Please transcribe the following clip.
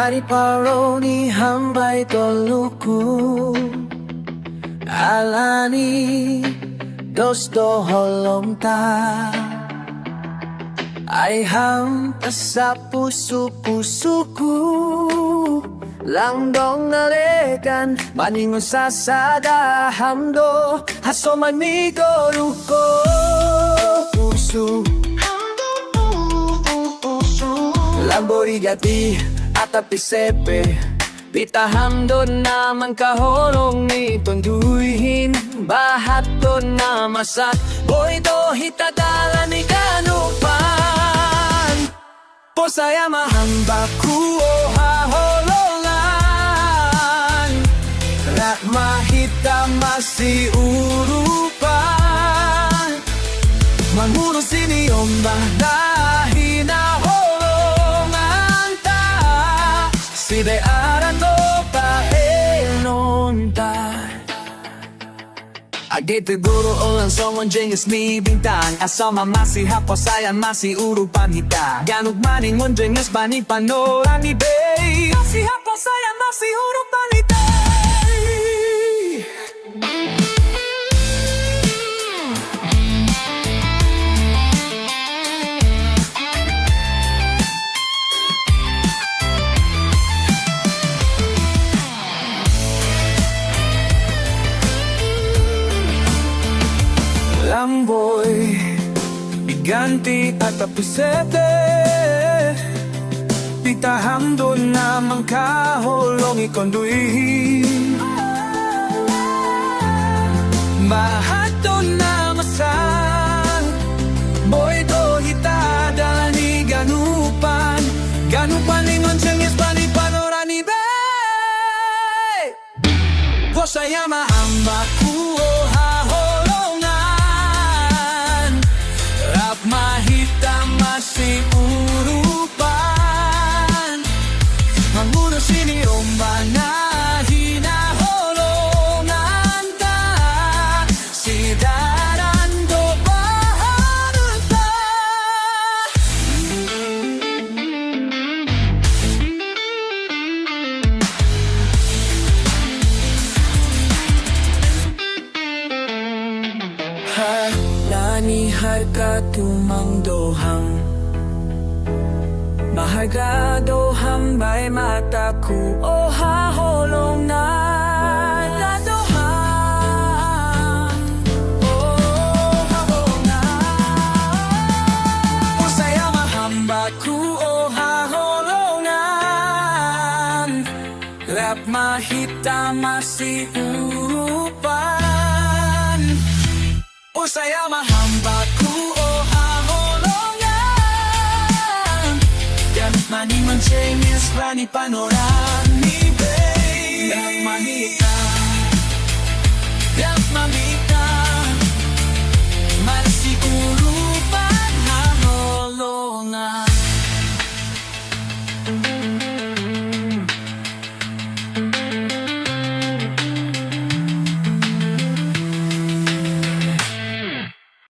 Bari paroni hambay toluku Alani dosto holong ta Ay hampas sa puso-pusuku Langdong nalekan maningon sa sada hamdo Haso manigo luko puso Lambori gati atapi sepe Pitaham doon naman kaholong nitong duhin Bahat doon na masat Boy do hitadala ni kanupan Posaya mahamba ku o haholongan Rak mahita masih urupan Mangurus ini ombak dahi na holongan ta Side arato pa enonta Agit guru ulang somon jengis ni bintang Asoma masih haposayan masih urupan hita Ganug maning jengis bani panorami bay Masih haposayan masih urupan hita Lamboy, biganti at apusete Pitaham doon naman kaholong ikonduin Bahat doon na masan Boy do hitada ni ganupan Ganupan lingon sengis pani panorani be Posaya mahamba ku o Mahita masih urupan Mangurus ini ombak na hinaholongan ta Sidaran do baharun ta Nani harga tumang dohang Maharga dohang bay mataku O haholong na dohang Oh haholong na Usaya mahambaku O haholongan Rap mahita masih urupan Usaya mahambaku o haholongan Dan maning mencengis rani panorami bay Dan mahita Dan mamita